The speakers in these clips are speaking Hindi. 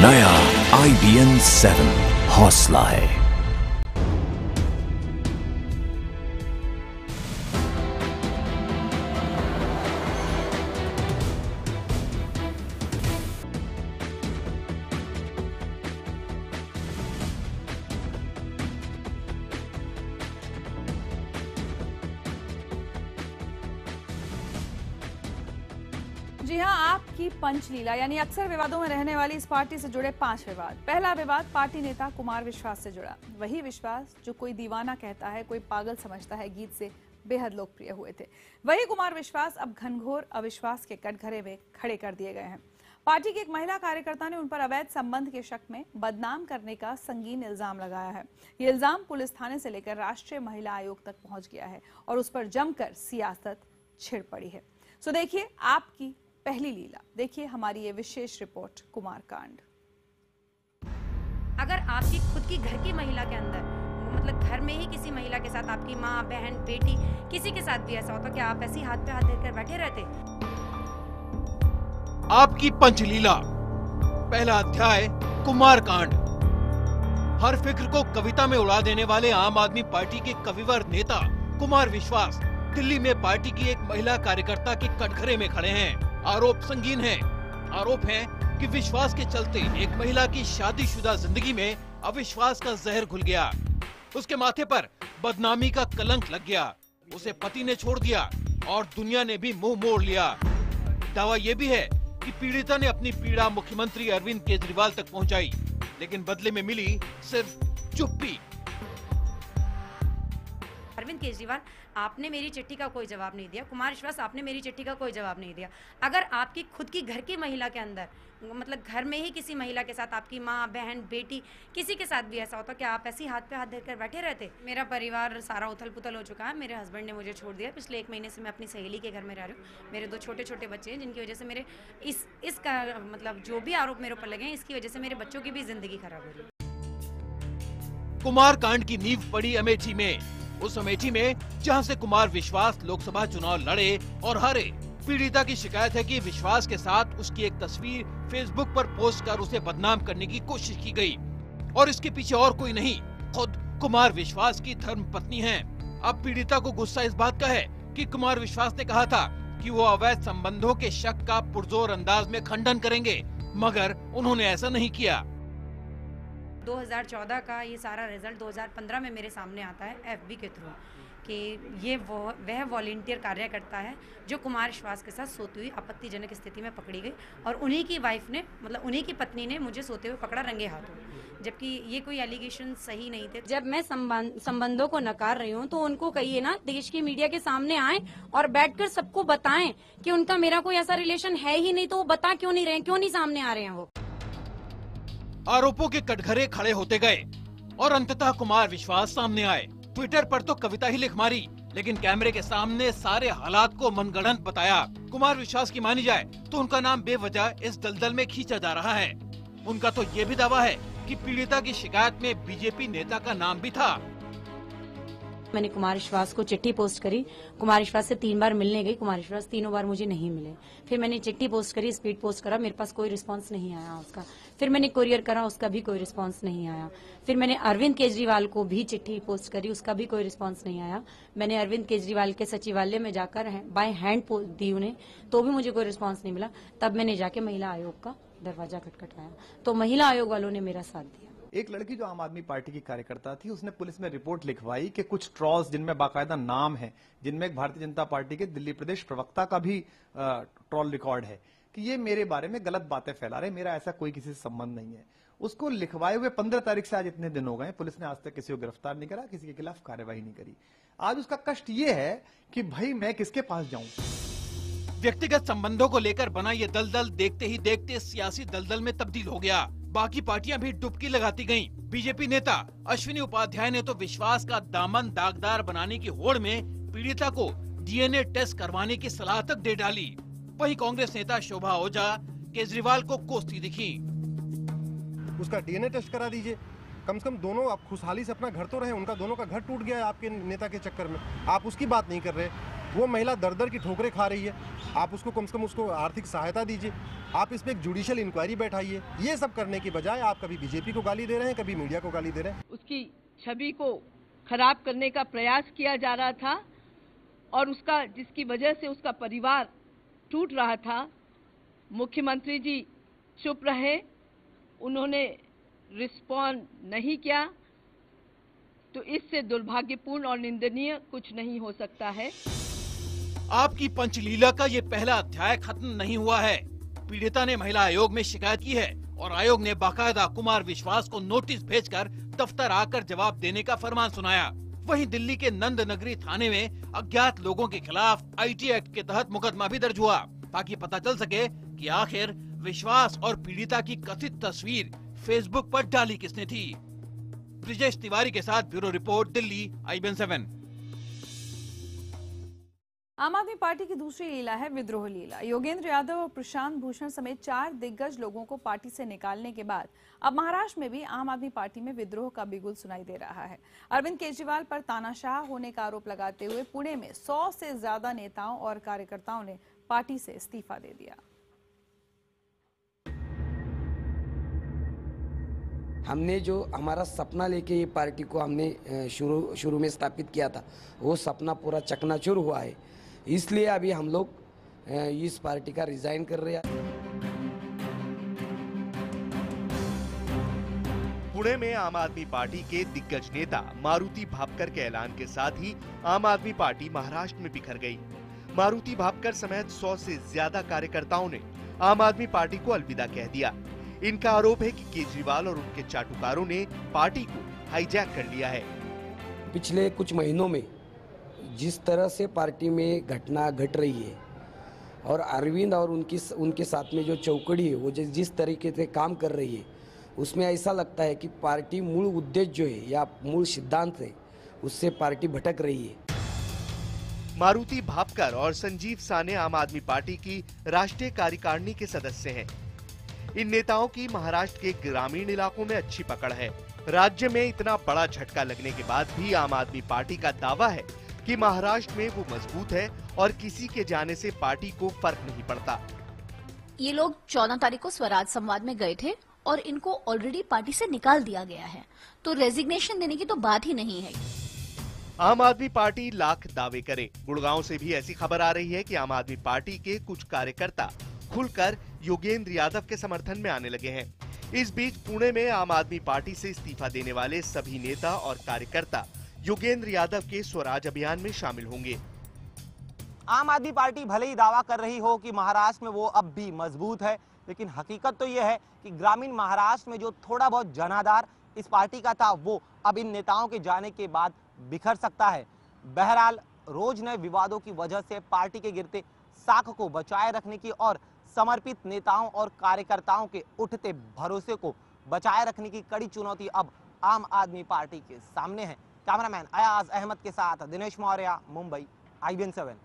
नया IBN 7 हौसला है। जी हां, आपकी पंचलीला यानी अक्सर विवादों में रहने वाली इस पार्टी से जुड़े 5 विवाद। पहला विवाद पार्टी नेता कुमार विश्वास से जुड़ा। वही विश्वास जो कोई दीवाना कहता है, कोई पागल समझता है, गीत से बेहद लोकप्रिय हुए थे। वही कुमार विश्वास अब घनघोर अविश्वास के कटघरे में खड़े कर दिए गए हैं। पार्टी की एक महिला कार्यकर्ता ने उन पर अवैध संबंध के शक में बदनाम करने का संगीन इल्जाम लगाया है। ये इल्जाम पुलिस थाने से लेकर राष्ट्रीय महिला आयोग तक पहुंच गया है और उस पर जमकर सियासत छिड़ पड़ी है। सो देखिए आपकी पहली लीला, देखिए हमारी ये विशेष रिपोर्ट कुमार कांड। अगर आपकी खुद की घर की महिला के अंदर मतलब घर में ही किसी महिला के साथ आपकी माँ, बहन, बेटी किसी के साथ भी ऐसा होता, क्या आप ऐसे ही हाथ पे हाथ देकर बैठे रहते? आपकी पंचलीला, पहला अध्याय कुमार कांड। हर फिक्र को कविता में उड़ा देने वाले आम आदमी पार्टी के कविवर नेता कुमार विश्वास दिल्ली में पार्टी की एक महिला कार्यकर्ता के कटघरे में खड़े हैं। आरोप संगीन है। आरोप है कि विश्वास के चलते एक महिला की शादीशुदा जिंदगी में अविश्वास का जहर घुल गया। उसके माथे पर बदनामी का कलंक लग गया। उसे पति ने छोड़ दिया और दुनिया ने भी मुंह मोड़ लिया। दावा यह भी है कि पीड़िता ने अपनी पीड़ा मुख्यमंत्री अरविंद केजरीवाल तक पहुंचाई, लेकिन बदले में मिली सिर्फ चुप्पी। अरविंद केजरीवाल, आपने मेरी चिट्ठी का कोई जवाब नहीं दिया। कुमार विश्वास, आपने मेरी चिट्ठी का कोई जवाब नहीं दिया। अगर आपकी खुद की घर की महिला के अंदर मतलब घर में ही किसी महिला के साथ आपकी माँ, बहन, बेटी किसी के साथ भी ऐसा होता, क्या आप ऐसे ही हाथ पे हाथ देकर बैठे रहते? मेरा परिवार सारा उथल पुथल हो चुका है। मेरे हस्बैंड ने मुझे छोड़ दिया। पिछले 1 महीने से मैं अपनी सहेली के घर में रह रही हूँ। मेरे 2 छोटे छोटे बच्चे हैं, जिनकी वजह से मेरे इसका मतलब जो भी आरोप मेरे ऊपर लगे हैं, इसकी वजह से मेरे बच्चों की भी जिंदगी खराब हो रही है। कुमार कांड की नींव पड़ी अमेठी में। उस अमेठी में जहां से कुमार विश्वास लोकसभा चुनाव लड़े और हारे। पीड़िता की शिकायत है कि विश्वास के साथ उसकी एक तस्वीर फेसबुक पर पोस्ट कर उसे बदनाम करने की कोशिश की गई और इसके पीछे और कोई नहीं, खुद कुमार विश्वास की धर्मपत्नी हैं। अब पीड़िता को गुस्सा इस बात का है कि कुमार विश्वास ने कहा था कि वो अवैध संबंधों के शक का पुरजोर अंदाज में खंडन करेंगे, मगर उन्होंने ऐसा नहीं किया। 2014 का ये सारा रिजल्ट 2015 में मेरे सामने आता है FB के थ्रू कि ये वह वॉलंटियर कार्यकर्ता है जो कुमार विश्वास के साथ सोती हुई आपत्तिजनक स्थिति में पकड़ी गई और उन्हीं की वाइफ ने मतलब उन्हीं की पत्नी ने मुझे सोते हुए पकड़ा रंगे हाथों, जबकि ये कोई एलिगेशन सही नहीं थे। जब मैं संबंधों को नकार रही हूँ तो उनको कहिए ना, देश की मीडिया के सामने आए और बैठकर सबको बताएं कि उनका मेरा कोई ऐसा रिलेशन है ही नहीं, तो वो बता क्यों नहीं रहे, क्यों नहीं सामने आ रहे हैं वो। आरोपों के कटघरे खड़े होते गए और अंततः कुमार विश्वास सामने आए। ट्विटर पर तो कविता ही लिख मारी, लेकिन कैमरे के सामने सारे हालात को मनगढ़ंत बताया। कुमार विश्वास की मानी जाए तो उनका नाम बेवजह इस दलदल में खींचा जा रहा है। उनका तो ये भी दावा है कि पीड़िता की शिकायत में बीजेपी नेता का नाम भी था। मैंने कुमार विश्वास को चिट्ठी पोस्ट करी। कुमार विश्वास से 3 बार मिलने गई। कुमार विश्वास 3 बार मुझे नहीं मिले। फिर मैंने चिट्ठी पोस्ट करी, स्पीड पोस्ट करा, मेरे पास कोई रिस्पांस नहीं आया उसका। फिर मैंने कुरियर करा, उसका भी कोई रिस्पांस नहीं आया। फिर मैंने अरविंद केजरीवाल को भी चिट्ठी पोस्ट करी, उसका भी कोई रिस्पांस नहीं आया। मैंने अरविंद केजरीवाल के सचिवालय में जाकर बाय हैंड दी उन्हें, तो भी मुझे कोई रिस्पांस नहीं मिला। तब मैंने जाके महिला आयोग का दरवाजा खटखटाया, तो महिला आयोग वालों ने मेरा साथ दिया। एक लड़की जो आम आदमी पार्टी की कार्यकर्ता थी, उसने पुलिस में रिपोर्ट लिखवाई कि कुछ ट्रॉल्स जिनमें बाकायदा नाम है, जिनमें एक भारतीय जनता पार्टी के दिल्ली प्रदेश प्रवक्ता का भी ट्रॉल रिकॉर्ड है कि ये मेरे बारे में गलत बातें फैला रहे, मेरा ऐसा कोई किसी से संबंध नहीं है। उसको लिखवाए हुए 15 तारीख से आज इतने दिन हो गए, पुलिस ने आज तक किसी को गिरफ्तार नहीं करा, किसी के खिलाफ कार्रवाई नहीं करी। आज उसका कष्ट ये है कि भाई मैं किसके पास जाऊं। व्यक्तिगत संबंधों को लेकर बना ये दलदल देखते ही देखते सियासी दलदल में तब्दील हो गया। बाकी पार्टियां भी डुबकी लगाती गईं। बीजेपी नेता अश्विनी उपाध्याय ने तो विश्वास का दामन दागदार बनाने की होड़ में पीड़िता को DNA टेस्ट करवाने की सलाह तक दे डाली। वहीं कांग्रेस नेता शोभा ओझा केजरीवाल को कोसती दिखी। उसका DNA टेस्ट करा दीजिए, कम से कम दोनों आप खुशहाली से अपना घर तो रहे। उनका दोनों का घर टूट गया है आपके नेता के चक्कर में, आप उसकी बात नहीं कर रहे। वो महिला दर दर की ठोकरें खा रही है, आप उसको कम से कम उसको आर्थिक सहायता दीजिए, आप इस पे एक जुडिशियल इंक्वायरी बैठाइए। ये सब करने की बजाय आप कभी बीजेपी को गाली दे रहे हैं, कभी मीडिया को गाली दे रहे हैं। उसकी छवि को खराब करने का प्रयास किया जा रहा था और उसका जिसकी वजह से उसका परिवार टूट रहा था। मुख्यमंत्री जी चुप रहे, उन्होंने रिस्पॉन्ड नहीं किया, तो इससे दुर्भाग्यपूर्ण और निंदनीय कुछ नहीं हो सकता है। आपकी पंचलीला का ये पहला अध्याय खत्म नहीं हुआ है। पीड़िता ने महिला आयोग में शिकायत की है और आयोग ने बाकायदा कुमार विश्वास को नोटिस भेजकर दफ्तर आकर जवाब देने का फरमान सुनाया। वहीं दिल्ली के नंद नगरी थाने में अज्ञात लोगों के खिलाफ IT एक्ट के तहत मुकदमा भी दर्ज हुआ, ताकि पता चल सके कि आखिर विश्वास और पीड़िता की कथित तस्वीर फेसबुक पर डाली किसने थी। ब्रिजेश तिवारी के साथ ब्यूरो रिपोर्ट, दिल्ली, IBN 7। आम आदमी पार्टी की दूसरी लीला है विद्रोह लीला। योगेंद्र यादव और प्रशांत भूषण समेत 4 दिग्गज लोगों को पार्टी से निकालने के बाद अब महाराष्ट्र में भी आम आदमी पार्टी में विद्रोह का बिगुल सुनाई दे रहा है। अरविंद केजरीवाल पर तानाशाह होने का आरोप लगाते हुए पुणे में 100 से ज्यादा नेताओं और कार्यकर्ताओं ने पार्टी से इस्तीफा दे दिया। हमने जो हमारा सपना लेके ये पार्टी को हमने शुरू में स्थापित किया था, वो सपना पूरा चकनाचूर हुआ है। इसलिए अभी हम लोग इस पार्टी का रिजाइन कर रहे हैं। पुणे में आम आदमी पार्टी के दिग्गज नेता मारुति भापकर के ऐलान के साथ ही आम आदमी पार्टी महाराष्ट्र में बिखर गई। मारुति भापकर समेत 100 से ज्यादा कार्यकर्ताओं ने आम आदमी पार्टी को अलविदा कह दिया। इनका आरोप है कि केजरीवाल और उनके चाटुकारों ने पार्टी को हाईजैक कर लिया है। पिछले कुछ महीनों में जिस तरह से पार्टी में घटना घट रही है और अरविंद और उनके साथ में जो चौकड़ी है वो जिस तरीके से काम कर रही है, उसमें ऐसा लगता है कि पार्टी मूल उद्देश्य जो है या मूल सिद्धांत है, उससे पार्टी भटक रही है। मारुति भापकर और संजीव साने आम आदमी पार्टी की राष्ट्रीय कार्यकारिणी के सदस्य हैं। इन नेताओं की महाराष्ट्र के ग्रामीण इलाकों में अच्छी पकड़ है। राज्य में इतना बड़ा झटका लगने के बाद भी आम आदमी पार्टी का दावा है कि महाराष्ट्र में वो मजबूत है और किसी के जाने से पार्टी को फर्क नहीं पड़ता। ये लोग 14 तारीख को स्वराज संवाद में गए थे और इनको ऑलरेडी पार्टी से निकाल दिया गया है, तो रेजिग्नेशन देने की तो बात ही नहीं है। आम आदमी पार्टी लाख दावे करे, गुड़गांव से भी ऐसी खबर आ रही है कि आम आदमी पार्टी के कुछ कार्यकर्ता खुलकर योगेंद्र यादव के समर्थन में आने लगे हैं। इस बीच पुणे में आम आदमी पार्टी से इस्तीफा देने वाले सभी नेता और कार्यकर्ता योगेंद्र यादव के स्वराज अभियान में शामिल होंगे। आम आदमी पार्टी भले ही दावा कर रही हो कि महाराष्ट्र में वो अब भी मजबूत है, लेकिन हकीकत तो यह है कि ग्रामीण महाराष्ट्र में जो थोड़ा बहुत जनाधार इस पार्टी का था, वो अब इन नेताओं के जाने के बाद बिखर सकता है। बहरहाल रोज नए विवादों की वजह से पार्टी के गिरते साख को बचाए रखने की और समर्पित नेताओं और कार्यकर्ताओं के उठते भरोसे को बचाए रखने की कड़ी चुनौती अब आम आदमी पार्टी के सामने है। कैमरामैन अयाज अहमद के साथ दिनेश मौर्य, मुंबई, IBN 7।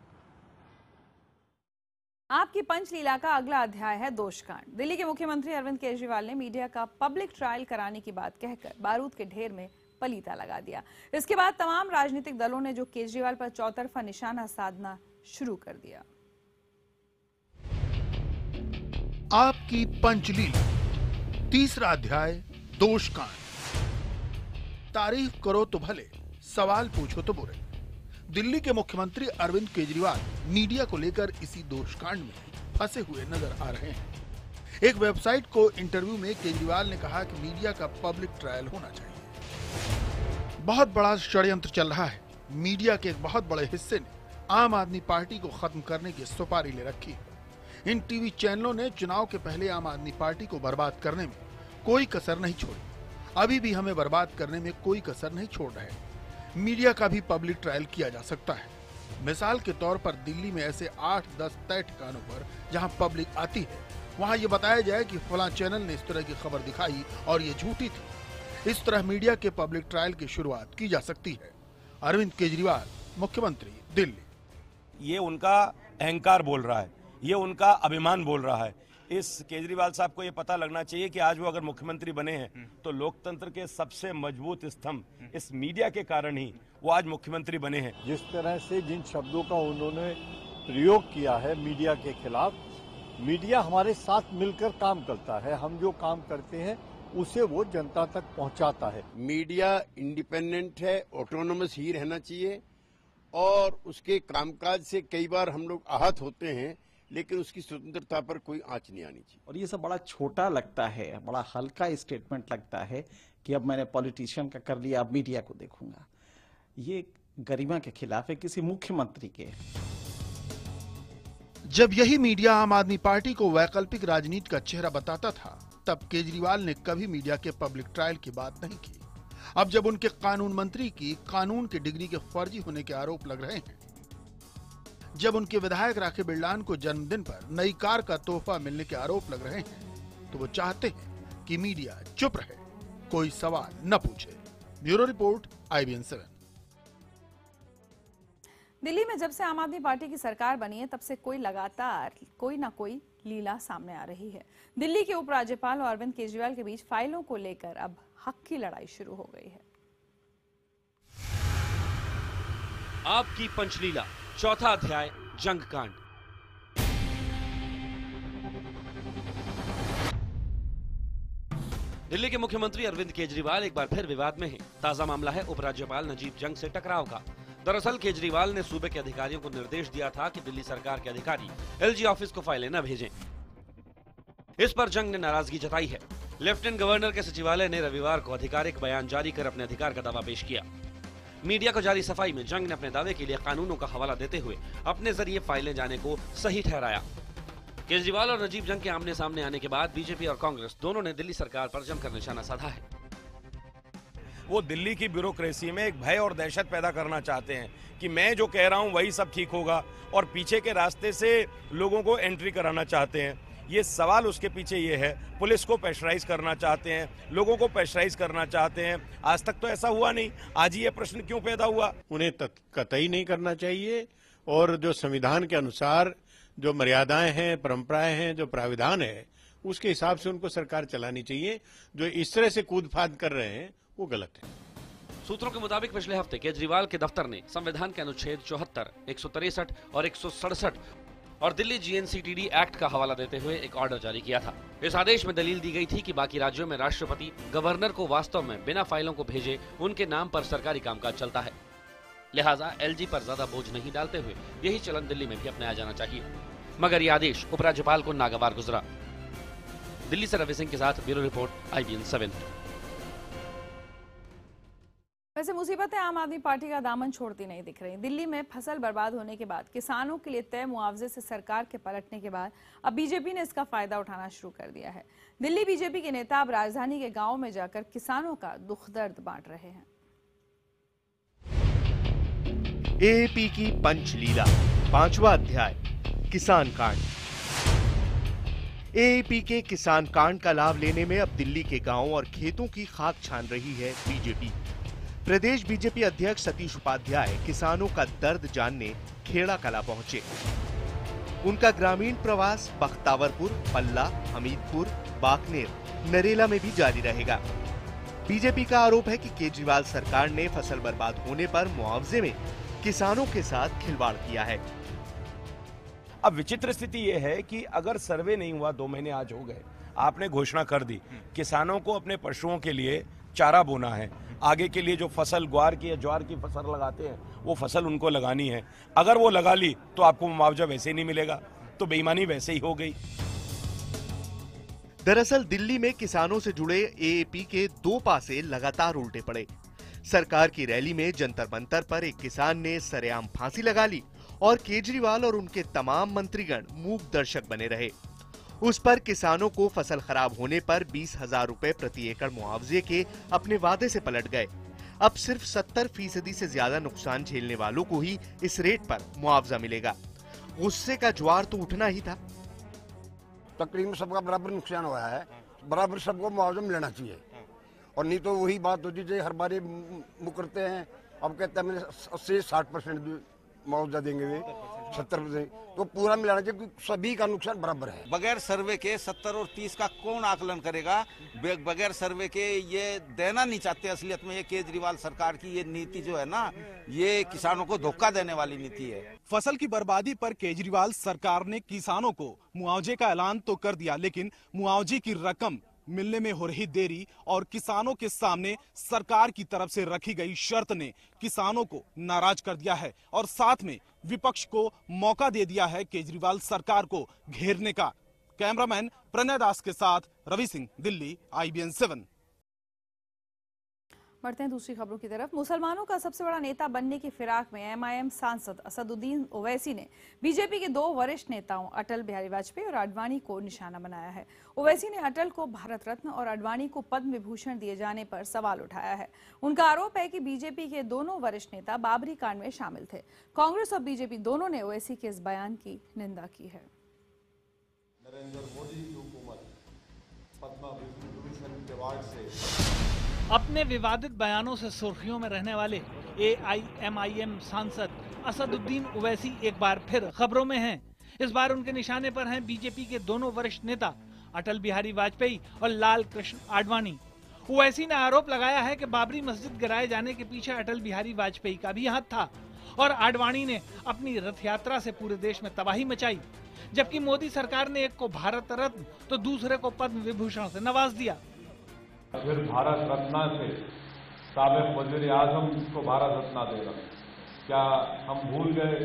आपकी पंचलीला का अगला अध्याय है दोषकांड। दिल्ली के मुख्यमंत्री अरविंद केजरीवाल ने मीडिया का पब्लिक ट्रायल कराने की बात कहकर बारूद के ढेर में पलीता लगा दिया। इसके बाद तमाम राजनीतिक दलों ने जो केजरीवाल पर चौतरफा निशाना साधना शुरू कर दिया। आपकी पंचलीला, तीसरा अध्याय, दोषकांड। तारीफ करो तो भले, सवाल पूछो तो बुरे। दिल्ली के मुख्यमंत्री अरविंद केजरीवाल मीडिया को लेकर इसी दोषकांड में फंसे हुए नजर आ रहे हैं। एक वेबसाइट को इंटरव्यू में केजरीवाल ने कहा कि मीडिया का पब्लिक ट्रायल होना चाहिए। बहुत बड़ा षड्यंत्र चल रहा है। मीडिया के एक बहुत बड़े हिस्से ने आम आदमी पार्टी को खत्म करने की सुपारी ले रखी है। इन टीवी चैनलों ने चुनाव के पहले आम आदमी पार्टी को बर्बाद करने में कोई कसर नहीं छोड़ी। अभी भी हमें बर्बाद करने में कोई कसर नहीं छोड़ रहे। मीडिया का भी पब्लिक ट्रायल किया जा सकता है। मिसाल के तौर पर दिल्ली में ऐसे 8-10 तय ठिकानों पर जहां पब्लिक आती है, वहां ये बताया जाए कि फलां चैनल ने इस तरह की खबर दिखाई और ये झूठी थी। इस तरह मीडिया के पब्लिक ट्रायल की शुरुआत की जा सकती है। अरविंद केजरीवाल, मुख्यमंत्री, दिल्ली। ये उनका अहंकार बोल रहा है, ये उनका अभिमान बोल रहा है। इस केजरीवाल साहब को ये पता लगना चाहिए कि आज वो अगर मुख्यमंत्री बने हैं तो लोकतंत्र के सबसे मजबूत स्तंभ इस मीडिया के कारण ही वो आज मुख्यमंत्री बने हैं। जिस तरह से जिन शब्दों का उन्होंने प्रयोग किया है मीडिया के खिलाफ, मीडिया हमारे साथ मिलकर काम करता है, हम जो काम करते हैं उसे वो जनता तक पहुंचाता है। मीडिया इंडिपेंडेंट है, ऑटोनोमस ही रहना चाहिए और उसके कामकाज से कई बार हम लोग आहत होते हैं, लेकिन उसकी स्वतंत्रता पर कोई आंच नहीं आनी चाहिए। और ये सब बड़ा छोटा लगता है, बड़ा हल्का स्टेटमेंट लगता है कि अब मैंने पॉलिटिशियन का कर लिया, अब मीडिया को देखूंगा। ये गरिमा के खिलाफ है, किसी मुख्यमंत्री के। जब यही मीडिया आम आदमी पार्टी को वैकल्पिक राजनीति का चेहरा बताता था, तब केजरीवाल ने कभी मीडिया के पब्लिक ट्रायल की बात नहीं की। अब जब उनके कानून मंत्री की कानून की डिग्री के फर्जी होने के आरोप लग रहे हैं, जब उनके विधायक राखी बिरलान को जन्मदिन पर नई कार का तोहफा मिलने के आरोप लग रहे हैं, तो वो चाहते हैं कि मीडिया चुप रहे, कोई सवाल न पूछे। Bureau report, IBN 7। दिल्ली में जब से आम आदमी पार्टी की सरकार बनी है, तब से लगातार कोई ना कोई लीला सामने आ रही है। दिल्ली के उपराज्यपाल और अरविंद केजरीवाल के बीच फाइलों को लेकर अब हक की लड़ाई शुरू हो गई है। आपकी पंचलीला, चौथा अध्याय, जंग कांड। दिल्ली के मुख्यमंत्री अरविंद केजरीवाल एक बार फिर विवाद में हैं। ताजा मामला है उपराज्यपाल नजीब जंग से टकराव का। दरअसल केजरीवाल ने सूबे के अधिकारियों को निर्देश दिया था कि दिल्ली सरकार के अधिकारी LG ऑफिस को फाइलें न भेजें। इस पर जंग ने नाराजगी जताई है। लेफ्टिनेंट गवर्नर के सचिवालय ने रविवार को आधिकारिक बयान जारी कर अपने अधिकार का दावा पेश किया। मीडिया को जारी सफाई में जंग ने अपने दावे के लिए कानूनों का हवाला देते हुए अपने जरिए फाइलें जाने को सही ठहराया। केजरीवाल और नजीब जंग के आमने सामने आने के बाद बीजेपी और कांग्रेस दोनों ने दिल्ली सरकार पर जमकर निशाना साधा है। वो दिल्ली की ब्यूरोक्रेसी में एक भय और दहशत पैदा करना चाहते हैं कि मैं जो कह रहा हूं वही सब ठीक होगा, और पीछे के रास्ते से लोगों को एंट्री कराना चाहते हैं। ये सवाल उसके पीछे ये है, पुलिस को प्रेशराइज करना चाहते हैं, लोगों को प्रेशराइज करना चाहते हैं। आज तक तो ऐसा हुआ नहीं, आज ही ये प्रश्न क्यों पैदा हुआ? उन्हें कतई नहीं करना चाहिए, और जो संविधान के अनुसार जो मर्यादाएं हैं, परंपराएं हैं, जो प्राविधान है, उसके हिसाब से उनको सरकार चलानी चाहिए। जो इस तरह से कूद फाद कर रहे हैं वो गलत है। सूत्रों के मुताबिक पिछले हफ्ते केजरीवाल के दफ्तर ने संविधान के अनुच्छेद 74, 163 और 167 और दिल्ली GNCTD एक्ट का हवाला देते हुए एक ऑर्डर जारी किया था। इस आदेश में दलील दी गई थी कि बाकी राज्यों में राष्ट्रपति गवर्नर को वास्तव में बिना फाइलों को भेजे उनके नाम पर सरकारी कामकाज चलता है। लिहाजा LG पर ज्यादा बोझ नहीं डालते हुए यही चलन दिल्ली में भी अपनाया जाना चाहिए। मगर यह आदेश उपराज्यपाल को नागवार गुजरा। दिल्ली से रवि सिंह के साथ ब्यूरो रिपोर्ट, IBN 7। वैसे मुसीबतें आम आदमी पार्टी का दामन छोड़ती नहीं दिख रही। दिल्ली में फसल बर्बाद होने के बाद, किसानों के लिए तय मुआवजे से सरकार के पलटने के बाद अब बीजेपी ने इसका फायदा उठाना शुरू कर दिया है। दिल्ली बीजेपी के नेता अब राजधानी के गांव में जाकर किसानों का दुख दर्द बांट रहे हैं। AAP की पंचलीला, 5वां अध्याय, किसान कांड। AAP के किसान कांड का लाभ लेने में अब दिल्ली के गांवों और खेतों की खाक छान रही है बीजेपी। प्रदेश बीजेपी अध्यक्ष सतीश उपाध्याय किसानों का दर्द जानने खेड़ा कला पहुंचे। उनका ग्रामीण प्रवास बख्तावरपुर, पल्ला, हमीदपुर, बाकनेर, नरेला में भी जारी रहेगा। बीजेपी का आरोप है कि केजरीवाल सरकार ने फसल बर्बाद होने पर मुआवजे में किसानों के साथ खिलवाड़ किया है। अब विचित्र स्थिति यह है कि अगर सर्वे नहीं हुआ, 2 महीने आज हो गए, आपने घोषणा कर दी किसानों को अपने पशुओं के लिए चारा बोना है, आगे के लिए जो फसल ग्वार की या ज्वार की फसल लगाते हैं वो फसल उनको लगानी है। अगर वो लगा ली तो आपको मुआवजा वैसे ही नहीं मिलेगा, तो बेईमानी वैसे ही हो गई। दरअसल दिल्ली में किसानों से जुड़े AAP के 2 पासे लगातार उल्टे पड़े। सरकार की रैली में जंतर मंतर पर एक किसान ने सरेआम फांसी लगा ली और केजरीवाल और उनके तमाम मंत्रीगण मूक दर्शक बने रहे। उस पर किसानों को फसल खराब होने पर 20,000 रुपए प्रति एकड़ मुआवजे के अपने वादे से पलट गए। अब सिर्फ 70% से ज्यादा नुकसान झेलने वालों को ही इस रेट पर मुआवजा मिलेगा। गुस्से का ज्वार तो उठना ही था। तकरीबन सबका बराबर नुकसान हुआ है, बराबर सबको मुआवजा मिलना चाहिए, और नहीं तो वही बात होती है हर बार मुकरते हैं। अब कहते हैं 80-60% मुआवजा देंगे वे, 70%, तो पूरा मिलाना चाहिए क्योंकि सभी का नुकसान बराबर है। बगैर सर्वे के 70 और 30 का कौन आकलन करेगा? बगैर सर्वे के ये देना नहीं चाहते। असलियत में ये केजरीवाल सरकार की ये नीति जो है ना, ये किसानों को धोखा देने वाली नीति है। फसल की बर्बादी पर केजरीवाल सरकार ने किसानों को मुआवजे का ऐलान तो कर दिया, लेकिन मुआवजे की रकम मिलने में हो रही देरी और किसानों के सामने सरकार की तरफ से रखी गई शर्त ने किसानों को नाराज कर दिया है और साथ में विपक्ष को मौका दे दिया है केजरीवाल सरकार को घेरने का। कैमरामैन प्रणय दास के साथ रवि सिंह, दिल्ली, IBN 7। बढ़ते हैं दूसरी खबरों की तरफ। मुसलमानों का सबसे बड़ा नेता बनने की फिराक में MIM सांसद असदुद्दीन ओवैसी ने बीजेपी के 2 वरिष्ठ नेताओं अटल बिहारी वाजपेयी और आडवाणी को निशाना बनाया है। ओवैसी ने अटल को भारत रत्न और आडवाणी को पद्म विभूषण दिए जाने पर सवाल उठाया है। उनका आरोप है कि बीजेपी के दोनों वरिष्ठ नेता बाबरी कांड में शामिल थे। कांग्रेस और बीजेपी दोनों ने ओवैसी के इस बयान की निंदा की है। नरेंद्र मोदी की हुकूमत पद्म विभूषण अवार्ड से अपने विवादित बयानों से सुर्खियों में रहने वाले AIMIM सांसद असदुद्दीन ओवैसी एक बार फिर खबरों में हैं। इस बार उनके निशाने पर हैं बीजेपी के दोनों वरिष्ठ नेता अटल बिहारी वाजपेयी और लाल कृष्ण आडवाणी। ओवैसी ने आरोप लगाया है कि बाबरी मस्जिद गिराए जाने के पीछे अटल बिहारी वाजपेयी का भी हाथ था और आडवाणी ने अपनी रथ यात्रा से पूरे देश में तबाही मचाई, जबकि मोदी सरकार ने एक को भारत रत्न तो दूसरे को पद्म विभूषण से नवाज दिया। फिर भारत रत्न से साबिक वज़ीर आज़म को भारत रत्न देगा। क्या हम भूल गए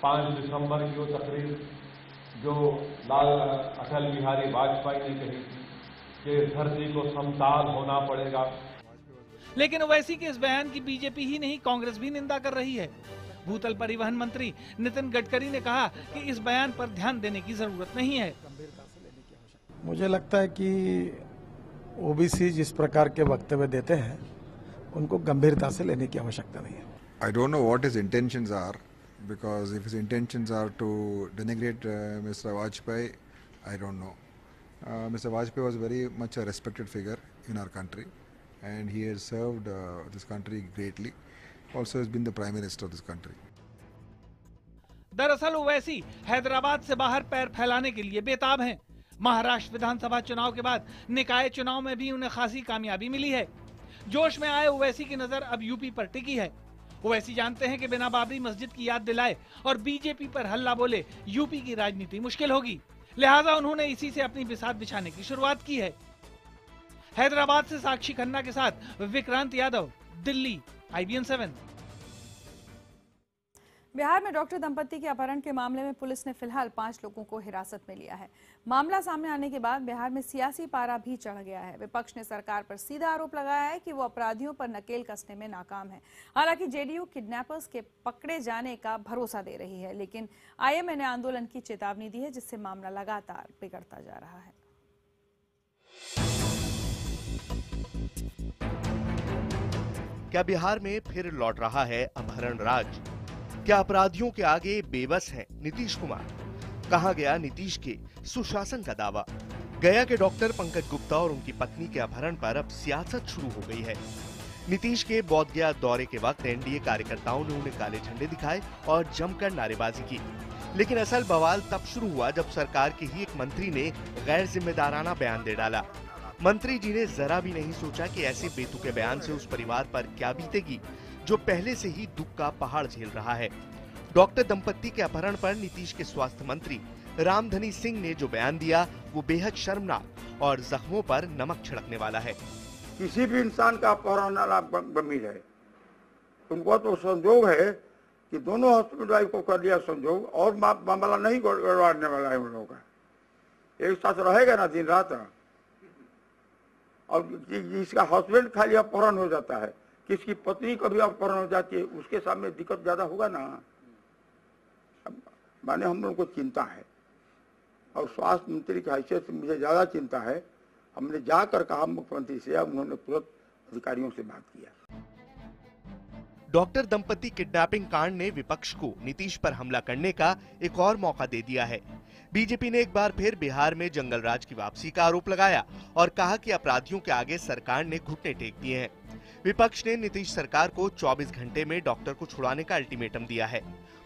5 दिसंबर की वो तकरीर जो अटल बिहारी वाजपेयी ने कही थी कि धरती को समताल होना पड़ेगा। लेकिन ओवैसी के इस बयान की बीजेपी ही नहीं, कांग्रेस भी निंदा कर रही है। भूतल परिवहन मंत्री नितिन गडकरी ने कहा कि इस बयान पर ध्यान देने की जरूरत नहीं है। मुझे लगता है कि ओबीसी जिस प्रकार के वक्तव्य देते हैं उनको गंभीरता से लेने की आवश्यकता नहीं है। I don't know what his intentions are, because if his intentions are to denigrate Mr. Vajpayee, I don't know. Mr. Vajpayee was very much a respected figure in our country, and he has served this country greatly. Also has been the Prime Minister of this country. दरअसल ओवैसी हैदराबाद से बाहर पैर फैलाने के लिए बेताब हैं। महाराष्ट्र विधानसभा चुनाव के बाद निकाय चुनाव में भी उन्हें खासी कामयाबी मिली है। जोश में आए ओवैसी की नजर अब यूपी पर टिकी है। ओवैसी जानते हैं कि बिना बाबरी मस्जिद की याद दिलाए और बीजेपी पर हल्ला बोले यूपी की राजनीति मुश्किल होगी, लिहाजा उन्होंने इसी से अपनी बिसात बिछाने की शुरुआत की है। हैदराबाद से साक्षी खन्ना के साथ विक्रांत यादव, दिल्ली, IBN 7। बिहार में डॉक्टर दंपति के अपहरण के मामले में पुलिस ने फिलहाल 5 लोगों को हिरासत में लिया है। मामला सामने आने के बाद बिहार में सियासी पारा भी चढ़ गया है। विपक्ष ने सरकार पर सीधा आरोप लगाया है कि वो अपराधियों पर नकेल कसने में नाकाम है। हालांकि जेडीयू किडनैपर्स के पकड़े जाने का भरोसा दे रही है, लेकिन IMA ने आंदोलन की चेतावनी दी है, जिससे मामला लगातार बिगड़ता जा रहा है। क्या बिहार में फिर लौट रहा है अपहरण राज? क्या अपराधियों के आगे बेबस हैं नीतीश कुमार? कहां गया नीतीश के सुशासन का दावा? गया के डॉक्टर पंकज गुप्ता और उनकी पत्नी के अपहरण पर अब सियासत शुरू हो गई है। नीतीश के बोधगया दौरे के वक्त एनडीए कार्यकर्ताओं ने उन्हें काले झंडे दिखाए और जमकर नारेबाजी की, लेकिन असल बवाल तब शुरू हुआ जब सरकार के ही एक मंत्री ने गैर जिम्मेदाराना बयान दे डाला। मंत्री जी ने जरा भी नहीं सोचा कि ऐसे बेतुके बयान से उस परिवार पर क्या बीतेगी जो पहले से ही दुख का पहाड़ झेल रहा है। डॉक्टर दंपति के अपहरण पर नीतीश के स्वास्थ्य मंत्री रामधनी सिंह ने जो बयान दिया वो बेहद शर्मनाक और जख्मों पर नमक छिड़कने वाला है। किसी भी इंसान का अपहरण गंभीर है। उनको तो संजोग है कि दोनों हॉस्पिटल को कर दिया संजोग, और मामला नहीं गड़बड़ाने वाला है उन लोगों का। एक साथ रहेगा ना दिन रात, और जिसका हस्बैंड खाली अपहरण हो जाता है, किसकी पत्नी कभी अपहरण हो जाती है, उसके सामने दिक्कत ज्यादा होगा ना। माने हम लोगों को चिंता है, और स्वास्थ्य मंत्री की हैसियत से मुझे ज्यादा चिंता है। हमने जाकर कहा मुख्यमंत्री से, उन्होंने तुरंत अधिकारियों से बात किया। डॉक्टर दंपति किडनैपिंग कांड ने विपक्ष को नीतीश पर हमला करने का एक और मौका दे दिया है। बीजेपी ने एक बार फिर बिहार में जंगल राज की वापसी का आरोप लगाया और कहा कि अपराधियों के आगे सरकार ने घुटने टेक दिए हैं। विपक्ष ने नीतीश सरकार को 24 घंटे में डॉक्टर को छुड़ाने का अल्टीमेटम दिया है।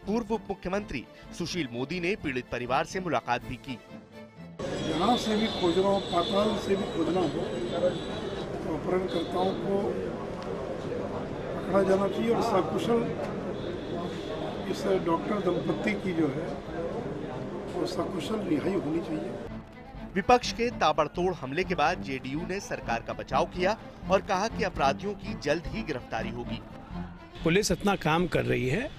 पूर्व उप मुख्यमंत्री सुशील मोदी ने पीड़ित परिवार से मुलाकात भी की। यहाँ से भी खोजना हो, पाताल से भी खोजना हो तो अपहरणकर्ताओं को पकड़ा जाना चाहिए और सकुशल इस डॉक्टर दंपत्ति की जो है वो सकुशल रिहाई होनी चाहिए। विपक्ष के ताबड़तोड़ हमले के बाद जेडीयू ने सरकार का बचाव किया और कहा कि अपराधियों की जल्द ही गिरफ्तारी होगी। पुलिस इतना काम कर रही है,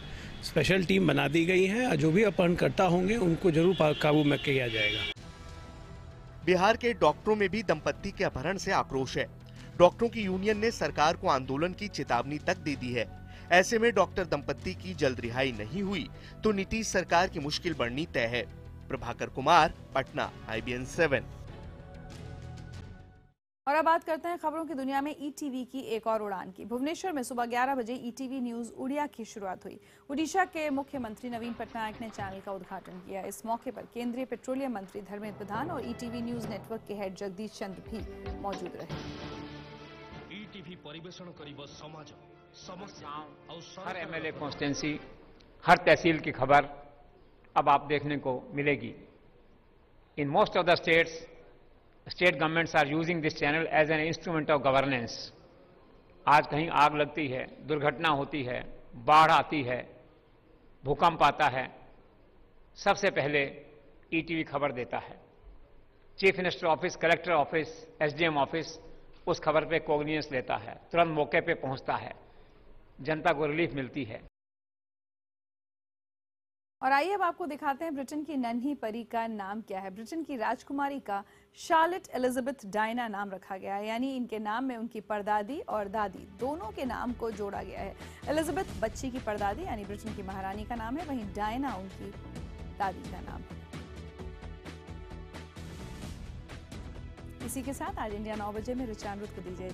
स्पेशल टीम बना दी गई है, जो भी अपहरणकर्ता होंगे उनको जरूर काबू में किया जाएगा। बिहार के डॉक्टरों में भी दंपत्ति के अपहरण से आक्रोश है। डॉक्टरों की यूनियन ने सरकार को आंदोलन की चेतावनी तक दे दी है। ऐसे में डॉक्टर दंपत्ति की जल्द रिहाई नहीं हुई तो नीतीश सरकार की मुश्किल बढ़नी तय है। प्रभाकर कुमार, पटना, IBN 7। और अब बात करते हैं खबरों की दुनिया में ईटीवी की एक और उड़ान की। भुवनेश्वर में सुबह 11 बजे ईटीवी न्यूज उड़िया की शुरुआत हुई। उड़ीसा के मुख्यमंत्री नवीन पटनायक ने चैनल का उद्घाटन किया। इस मौके पर केंद्रीय पेट्रोलियम मंत्री धर्मेंद्र प्रधान और ईटीवी न्यूज नेटवर्क के हेड जगदीश चंद्र भी मौजूद रहे। ईटीवी परिवेषण करिब समाज समस्या और हर एमएलए कॉन्स्टिट्यूंसी, हर तहसील की खबर अब आप देखने को मिलेगी। In most of the states, state governments are using this channel as an instrument of governance. आज कहीं आग लगती है, दुर्घटना होती है, बाढ़ आती है, भूकंप आता है, सबसे पहले ईटीवी खबर देता है। Chief minister office, collector office, SDM office उस खबर पे कोग्निजेंस लेता है, तुरंत मौके पे पहुंचता है, जनता को रिलीफ मिलती है। और आइए अब आपको दिखाते हैं ब्रिटेन की नन्ही परी का नाम क्या है। ब्रिटेन की राजकुमारी का शार्लेट एलिजाबेथ डायना नाम रखा गया है, यानी इनके नाम में उनकी परदादी और दादी दोनों के नाम को जोड़ा गया है। एलिजाबेथ बच्ची की परदादी यानी ब्रिटेन की महारानी का नाम है, वहीं डायना उनकी दादी का नाम है। इसी के साथ आज इंडिया 9 बजे में रुचान रुत को दीजिए।